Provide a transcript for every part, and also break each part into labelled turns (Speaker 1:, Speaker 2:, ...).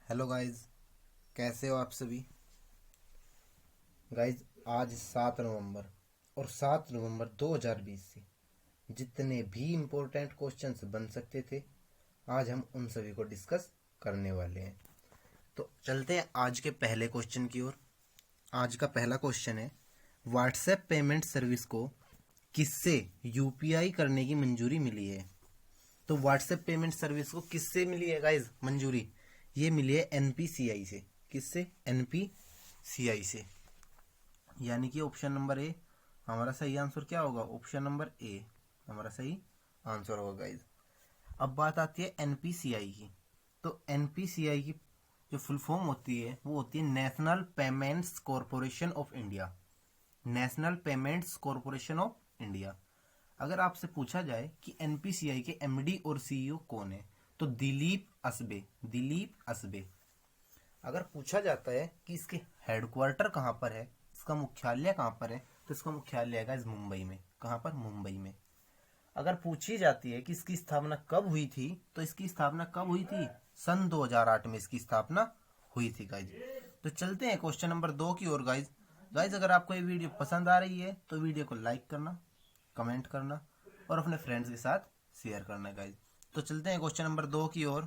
Speaker 1: Hello guys, कैसे हो आप सभी। गाइस, आज 7 नवंबर और 7 नवंबर 2020 से जितने भी इम्पोर्टेंट क्वेश्चंस बन सकते थे, आज हम उन सभी को डिस्कस करने वाले हैं। तो चलते हैं आज के पहले क्वेश्चन की ओर। आज का पहला क्वेश्चन है, व्हाट्सएप पेमेंट सर्विस को किससे यूपीआई करने की मंजूरी मिली है। तो व्हाट्सएप पेमेंट सर्विस को किससे मिली है गाइज मंजूरी? ये मिली है एनपीसीआई से। किससे? एनपीसीआई से। यानी कि ऑप्शन नंबर ए हमारा सही आंसर क्या होगा? ऑप्शन नंबर ए हमारा सही आंसर होगा गाइज। अब बात आती है एनपीसीआई की। तो एनपीसीआई की जो फुल फॉर्म होती है वो होती है national payments corporation of India. National payments corporation of India. अगर आपसे पूछा जाए कि एनपीसीआई के एमडी और सीईओ कौन है, तो दिलीप असबे। दिलीप असबे। अगर पूछा जाता है कि इसके हेडक्वार्टर कहाँ पर है, इसका मुख्यालय कहाँ पर है, तो इसका मुख्यालय है गाइस मुंबई में। कहाँ पर? मुंबई में। अगर पूछी जाती है कि इसकी स्थापना कब हुई थी, तो इसकी स्थापना कब हुई थी? सन 2008 में इसकी स्थापना हुई थी गाइज। तो चलते हैं क्वेश्चन नंबर 2 की ओर गाइज। गाइज, अगर आपको ये वीडियो पसंद आ रही है तो वीडियो को लाइक करना, कमेंट करना और अपने फ्रेंड्स के साथ शेयर करना गाइज। तो चलते हैं क्वेश्चन नंबर 2 की ओर।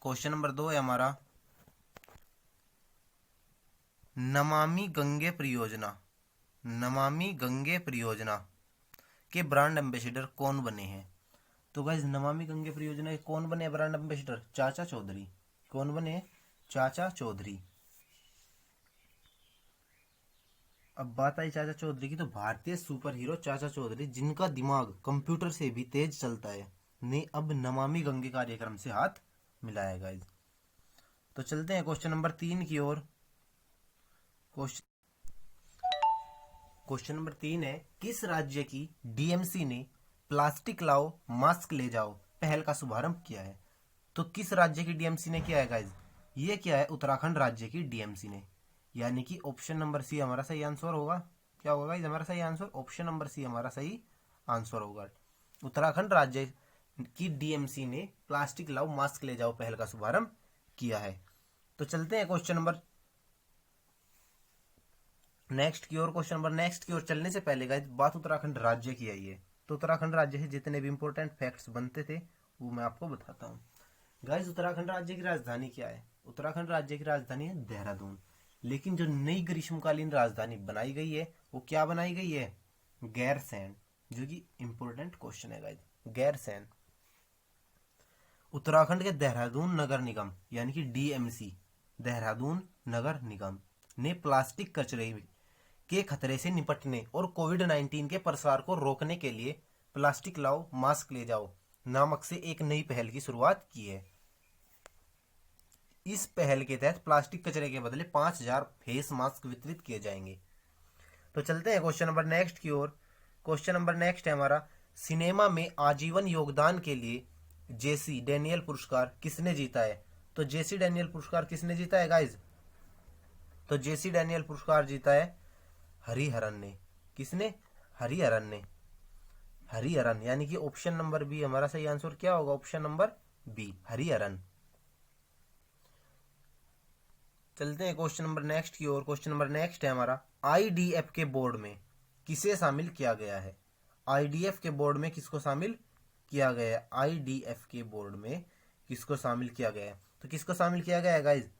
Speaker 1: क्वेश्चन नंबर 2 है हमारा, नमामि गंगे परियोजना। नमामि गंगे परियोजना के ब्रांड एम्बेसडर कौन बने हैं? तो गाइज, नमामि गंगे परियोजना के कौन बने ब्रांड एम्बेसडर? चाचा चौधरी। कौन बने? चाचा चौधरी। अब बात आई चाचा चौधरी की, तो भारतीय सुपर हीरो चाचा चौधरी, जिनका दिमाग कंप्यूटर से भी तेज चलता है, ने अब नमामि गंगे कार्यक्रम से हाथ मिलाया गाइज। तो चलते हैं क्वेश्चन नंबर 3 की ओर। क्वेश्चन क्वेश्चन नंबर 3 है, किस राज्य की डीएमसी ने प्लास्टिक लाओ मास्क ले जाओ पहल का शुभारंभ किया है? तो किस राज्य की डीएमसी ने किया है गाइज? ये क्या है? उत्तराखंड राज्य की डीएमसी ने। यानी कि ऑप्शन नंबर सी हमारा सही आंसर होगा। क्या होगा गाइज हमारा सही आंसर? ऑप्शन नंबर सी हमारा सही आंसर होगा। उत्तराखंड राज्य की डीएमसी ने प्लास्टिक लाओ मास्क ले जाओ पहल का शुभारंभ किया है। तो चलते हैं क्वेश्चन नंबर नेक्स्ट की ओर। क्वेश्चन नंबर नेक्स्ट की ओर चलने से पहले गाइज, बात उत्तराखंड राज्य की आई है, तो उत्तराखंड राज्य से जितने भी इंपॉर्टेंट फैक्ट्स बनते थे वो मैं आपको बताता हूँ। गाइज, उत्तराखंड राज्य की राजधानी क्या है? उत्तराखंड राज्य की राजधानी है देहरादून। लेकिन जो नई ग्रीष्मकालीन राजधानी बनाई गई है वो क्या बनाई गई है? गैरसैंण। जो कि इंपॉर्टेंट क्वेश्चन है गाइज, गैरसैंण। उत्तराखंड के देहरादून नगर निगम यानी कि डीएमसी, देहरादून नगर निगम, ने प्लास्टिक कचरे के खतरे से निपटने और कोविड-19 के प्रसार को रोकने के लिए प्लास्टिक लाओ मास्क ले जाओ नामक से एक नई पहल की शुरुआत की है। इस पहल के तहत प्लास्टिक कचरे के बदले 5,000 फेस मास्क वितरित किए जाएंगे। तो चलते हैं क्वेश्चन नंबर नेक्स्ट की ओर। क्वेश्चन नंबर नेक्स्ट है हमारा, सिनेमा में आजीवन योगदान के लिए जेसी डैनियल पुरस्कार किसने जीता है? तो जेसी डैनियल पुरस्कार किसने जीता है गाइज? तो जेसी डैनियल पुरस्कार जीता है हरिहरन ने। किसने? हरिहरन ने। हरिहरन, यानी कि ऑप्शन नंबर बी हमारा सही आंसर क्या होगा? Option number B, Hariharan. चलते हैं क्वेश्चन नंबर नेक्स्ट की ओर। क्वेश्चन नंबर नेक्स्ट है हमारा, आईडीएफ के बोर्ड में किसे शामिल किया गया है? आईडीएफ के बोर्ड में किसको शामिल किया गया है? आईडीएफ के बोर्ड में किसको शामिल किया गया है? तो किसको शामिल किया गया है गाइज?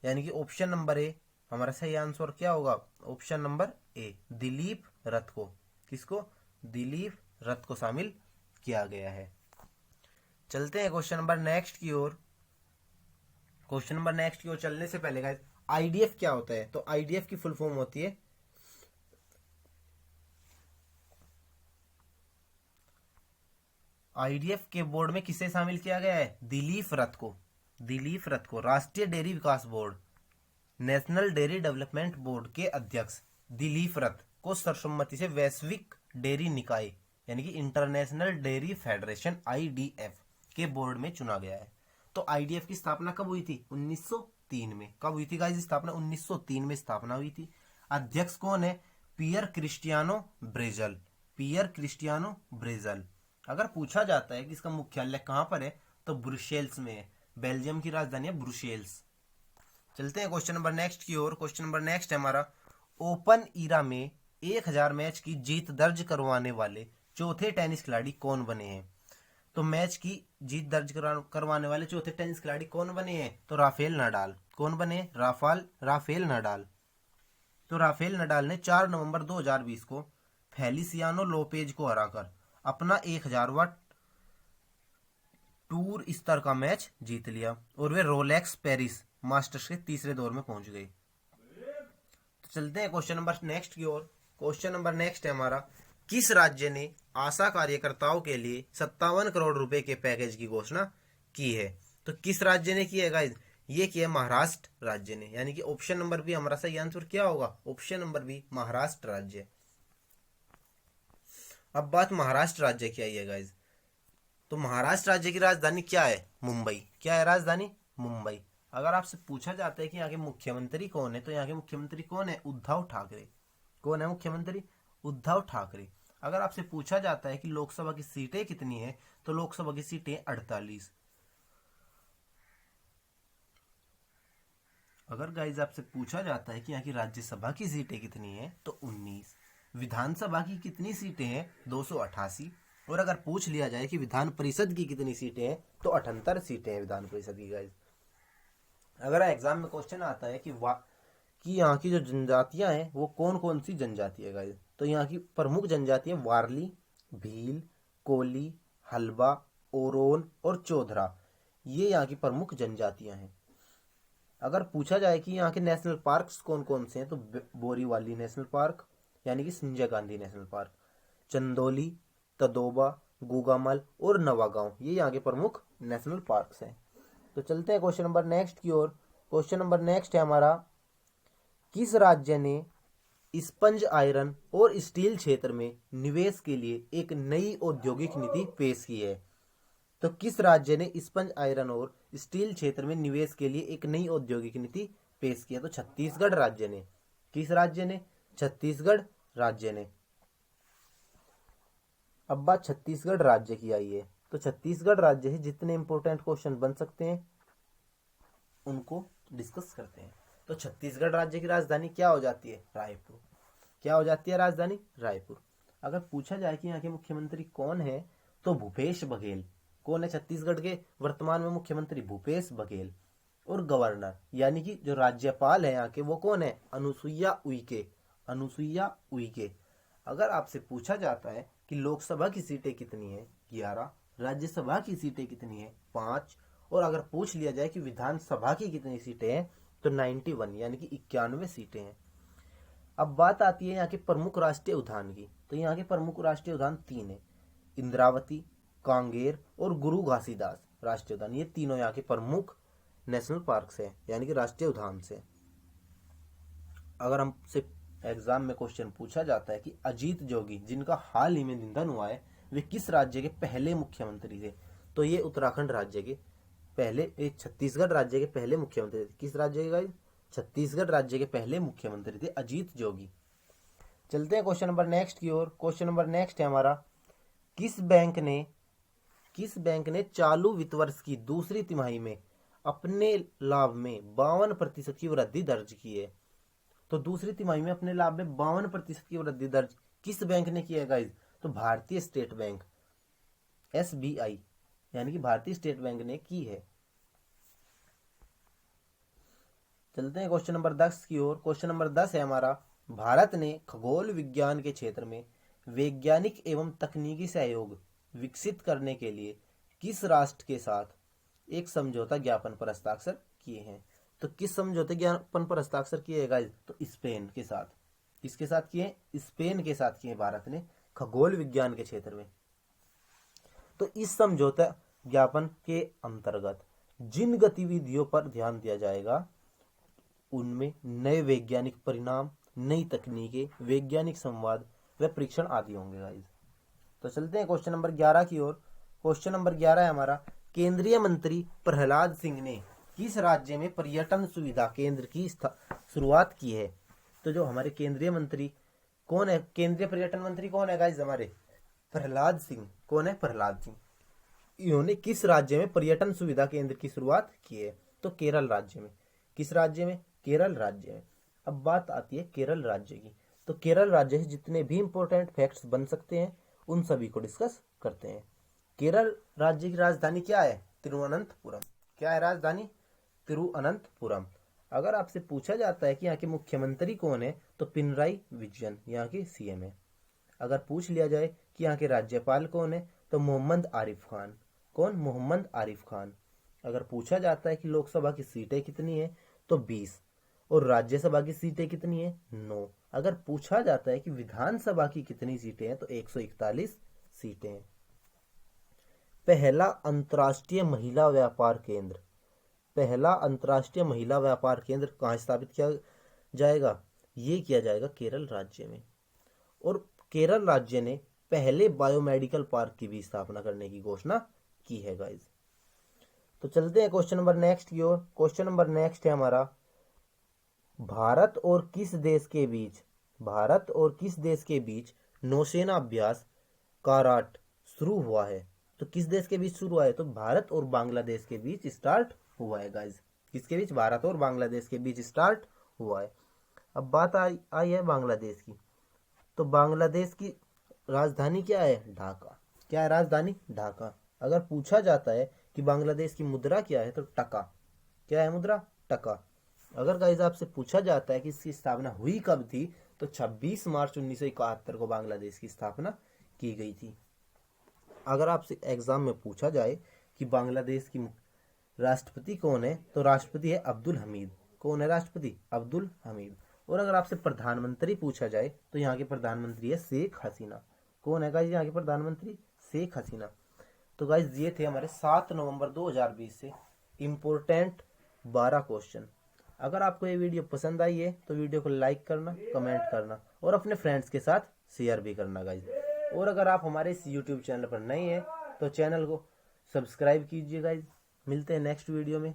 Speaker 1: यानी कि ऑप्शन नंबर ए हमारा सही आंसर क्या होगा? Option number A, Dilip Rath को। किसको? दिलीप रथ को शामिल किया गया है। चलते हैं क्वेश्चन नंबर नेक्स्ट की ओर। क्वेश्चन नंबर नेक्स्ट की ओर चलने से पहले गाइस, आईडीएफ क्या होता है? तो आईडीएफ की फुल फॉर्म होती है, आईडीएफ के बोर्ड में किसे शामिल किया गया है? दिलीप रथ को। दिलीप रथ को राष्ट्रीय डेयरी विकास board, national dairy development board के अध्यक्ष दिलीप रथ को सर्वसम्मति से वैश्विक डेयरी निकाय यानी कि इंटरनेशनल डेयरी फेडरेशन आईडीएफ के बोर्ड में चुना गया है। तो आईडीएफ की स्थापना कब हुई थी? 1903 में। कब हुई थी गाइस स्थापना? 1903 में स्थापना हुई थी। अध्यक्ष कौन है? पियर क्रिस्टियानो ब्रेजल। पियर क्रिस्टियानो ब्रेजल। अगर पूछा जाता है कि इसका मुख्यालय कहां पर है, तो ब्रुसेल्स में है। बेल्जियम की राजधानी है ब्रुसेल्स। चलते हैं क्वेश्चन नंबर नेक्स्ट की ओर। क्वेश्चन नंबर नेक्स्ट है हमारा, ओपन ईरा में 1000 मैच की जीत दर्ज करवाने वाले चौथे टेनिस खिलाड़ी कौन बने हैं? तो मैच की जीत दर्ज करवाने वाले चौथे टेनिस खिलाड़ी कौन बने हैं? तो राफेल नडाल। कौन बने? Rafael Nadal. तो राफेल नडाल ने 4 नवंबर 2020 को फेलिसियानो लोपेज को हराकर अपना 1000वां टूर स्तर का मैच जीत लिया और वे रोलेक्स पेरिस मास्टर्स के तीसरे दौर में पहुंच गए। तो चलते हैं क्वेश्चन नंबर नेक्स्ट की ओर। क्वेश्चन नंबर नेक्स्ट है हमारा, किस राज्य ने आशा कार्यकर्ताओं के लिए 57 करोड़ रुपए के पैकेज की घोषणा की है? तो किस राज्य ने की है गाइस? ये किया महाराष्ट्र राज्य ने, यानी कि ऑप्शन नंबर बी हमारा सही आंसर क्या होगा? ऑप्शन नंबर बी महाराष्ट्र राज्य। अब बात महाराष्ट्र राज्य की आई है गाइस। तो महाराष्ट्र राज्य की राजधानी क्या है? मुंबई। क्या है राजधानी? मुंबई। अगर आपसे पूछा जाता है कि यहाँ के मुख्यमंत्री कौन है, तो यहाँ के मुख्यमंत्री कौन है? उद्धव ठाकरे। कौन है मुख्यमंत्री? उद्धव ठाकरे। अगर आपसे पूछा जाता है कि लोकसभा की सीटें कितनी है, तो लोकसभा की सीटें 48। अगर गाइज आपसे पूछा जाता है कि यहाँ की राज्यसभा की सीटें कितनी है, तो 19। विधानसभा की कितनी सीटें हैं? 288। और अगर पूछ लिया जाए कि विधान परिषद की कितनी सीटें हैं, तो 78 सीटें हैं विधान परिषद की गाइज। अगर एग्जाम में क्वेश्चन आता है कि यहाँ की जो जनजातियां हैं वो कौन कौन सी जनजाति है गाइज, तो यहाँ की प्रमुख जनजातियां वारली, भील, कोली, हल्बा, ओरोन और चौधरा, ये यहाँ की प्रमुख जनजातियां हैं। अगर पूछा जाए कि यहाँ के नेशनल पार्क्स कौन कौन से हैं, तो बोरीवाली नेशनल पार्क, यानी कि संजय गांधी नेशनल पार्क, चंदौली, तदोबा, गुगामल और नवागांव, ये यहाँ के प्रमुख नेशनल पार्क्स हैं। तो चलते हैं क्वेश्चन नंबर नेक्स्ट की ओर। क्वेश्चन नंबर नेक्स्ट है हमारा, किस राज्य ने स्पंज आयरन और स्टील क्षेत्र में निवेश के लिए एक नई औद्योगिक नीति पेश की है? तो किस राज्य ने स्पंज आयरन और स्टील क्षेत्र में निवेश के लिए एक नई औद्योगिक नीति पेश किया? तो छत्तीसगढ़ राज्य ने। किस राज्य ने? छत्तीसगढ़ राज्य ने। अब बात छत्तीसगढ़ राज्य की आई है। तो छत्तीसगढ़ राज्य से जितने इंपॉर्टेंट क्वेश्चन बन सकते हैं उनको डिस्कस करते हैं। तो छत्तीसगढ़ राज्य की राजधानी क्या हो जाती है? रायपुर। क्या हो जाती है राजधानी? रायपुर। अगर पूछा जाए कि यहाँ के मुख्यमंत्री कौन है, तो भूपेश बघेल। कौन है छत्तीसगढ़ के वर्तमान में मुख्यमंत्री? भूपेश बघेल। और गवर्नर यानी कि जो राज्यपाल है यहाँ के, वो कौन है? अनुसुईया उइके। अनुसुईया उइके। अगर आपसे पूछा जाता है कि लोकसभा की सीटें कितनी है? 11। राज्यसभा की सीटें कितनी है? 5। और अगर पूछ लिया जाए कि विधानसभा की कितनी सीटें हैं, तो 91 यानी कि 91 सीटें हैं। अब बात आती है यहाँ के प्रमुख राष्ट्रीय उद्यान की। तो यहाँ के प्रमुख राष्ट्रीय उद्यान 3 है, इंद्रावती, कांगेर और गुरु घासीदास राष्ट्रीय उद्यान। ये तीनों यहाँ के प्रमुख नेशनल पार्क्स हैं, यानी कि राष्ट्रीय उद्यान से। अगर हमसे एग्जाम में क्वेश्चन पूछा जाता है कि अजीत जोगी, जिनका हाल ही में निधन हुआ है, वे किस राज्य के पहले मुख्यमंत्री थे? तो ये उत्तराखंड राज्य के पहले, छत्तीसगढ़ राज्य के पहले मुख्यमंत्री थे। किस राज्य के गाइस? छत्तीसगढ़ राज्य के पहले मुख्यमंत्री थे अजीत जोगी। चलते हैं क्वेश्चन नंबर नेक्स्ट की ओर। क्वेश्चन नंबर नेक्स्ट है हमारा, किस बैंक ने चालू वित्त वर्ष की दूसरी तिमाही में अपने लाभ में 52% की वृद्धि दर्ज की है? तो दूसरी तिमाही में अपने लाभ में 52% की वृद्धि दर्ज किस बैंक ने की है गाइज? तो भारतीय स्टेट बैंक, SBI, यानी कि भारतीय स्टेट बैंक ने की है। चलते हैं क्वेश्चन नंबर 10 की ओर। क्वेश्चन नंबर 10 है हमारा, भारत ने खगोल विज्ञान के क्षेत्र में वैज्ञानिक एवं तकनीकी सहयोग विकसित करने के लिए किस राष्ट्र के साथ एक समझौता ज्ञापन पर हस्ताक्षर किए हैं? तो किस समझौते ज्ञापन पर हस्ताक्षर किए गाइस? तो स्पेन के साथ। किसके साथ किए? स्पेन के साथ किए भारत ने खगोल विज्ञान के क्षेत्र में। तो इस समझौता ज्ञापन के अंतर्गत जिन गतिविधियों पर ध्यान दिया जाएगा उनमें नए वैज्ञानिक परिणाम, नई तकनीकें, वैज्ञानिक संवाद व परीक्षण आदि होंगे गाइस। तो चलते हैं क्वेश्चन नंबर 11 की ओर। क्वेश्चन नंबर 11 है हमारा, केंद्रीय मंत्री प्रहलाद सिंह ने किस राज्य में पर्यटन सुविधा केंद्र की शुरुआत की है? तो जो हमारे केंद्रीय मंत्री कौन है? केंद्रीय पर्यटन मंत्री कौन है गाइस? हमारे प्रहलाद सिंह। कौन है? प्रहलाद सिंह। इन्होंने किस राज्य में पर्यटन सुविधा केंद्र की शुरुआत की है? तो केरल राज्य में। किस राज्य में? केरल राज्य में। अब बात आती है केरल राज्य की। तो केरल राज्य से जितने भी इंपॉर्टेंट फैक्ट्स बन सकते हैं उन सभी को डिस्कस करते हैं। केरल राज्य की राजधानी क्या है? तिरुवनंतपुरम। क्या है राजधानी? तिरुवनंतपुरम। अगर आपसे पूछा जाता है कि यहाँ के मुख्यमंत्री कौन है, तो पिनराई विजयन यहाँ के सीएम है। अगर पूछ लिया जाए कि यहाँ के राज्यपाल कौन है, तो मोहम्मद आरिफ खान। कौन? मोहम्मद आरिफ खान। अगर पूछा जाता है कि लोकसभा की सीटें कितनी है, तो 20। और राज्यसभा की सीटें कितनी है? 9। अगर पूछा जाता है कि विधानसभा की कितनी सीटें हैं, तो 141 सीटें हैं। पहला अंतर्राष्ट्रीय महिला व्यापार केंद्र। पहला अंतर्राष्ट्रीय महिला व्यापार केंद्र कहाँ स्थापित किया जाएगा? ये किया जाएगा केरल राज्य में। और केरल राज्य ने पहले बायोमेडिकल पार्क की भी स्थापना करने की घोषणा की है गाइस। तो चलते हैं क्वेश्चन नंबर नेक्स्ट की ओर। क्वेश्चन नंबर नेक्स्ट है हमारा, भारत और किस देश के बीच नौसेना अभ्यास काराट शुरू हुआ है? तो किस देश के बीच शुरू हुआ है? तो भारत और बांग्लादेश के बीच स्टार्ट हुआ है गाइस। किसके बीच? भारत और बांग्लादेश के बीच स्टार्ट हुआ है। अब बात आई है बांग्लादेश की। तो बांग्लादेश की राजधानी क्या है? ढाका। क्या है राजधानी? ढाका। अगर पूछा जाता है कि बांग्लादेश की मुद्रा क्या है, तो टका। क्या है मुद्रा? टका। अगर गाइस आपसे पूछा जाता है कि इसकी स्थापना हुई कब थी, तो 26 मार्च 1971 को बांग्लादेश की स्थापना की गई थी। अगर आपसे एग्जाम में पूछा जाए कि बांग्लादेश की राष्ट्रपति कौन है, तो राष्ट्रपति है अब्दुल हमीद। कौन है राष्ट्रपति? अब्दुल हमीद। और अगर आपसे प्रधानमंत्री पूछा जाए, तो यहाँ के प्रधानमंत्री है शेख हसीना। कौन है गाइस यहाँ के प्रधानमंत्री? शेख हसीना। तो गाइस ये थे हमारे 7 नवंबर 2020 से इम्पोर्टेंट 12 क्वेश्चन। अगर आपको ये वीडियो पसंद आई है, तो वीडियो को लाइक करना, कमेंट करना और अपने फ्रेंड्स के साथ शेयर भी करना गाइस। और अगर आप हमारे इस यूट्यूब चैनल पर नए हैं, तो चैनल को सब्सक्राइब कीजिए गाइस। मिलते हैं नेक्स्ट वीडियो में।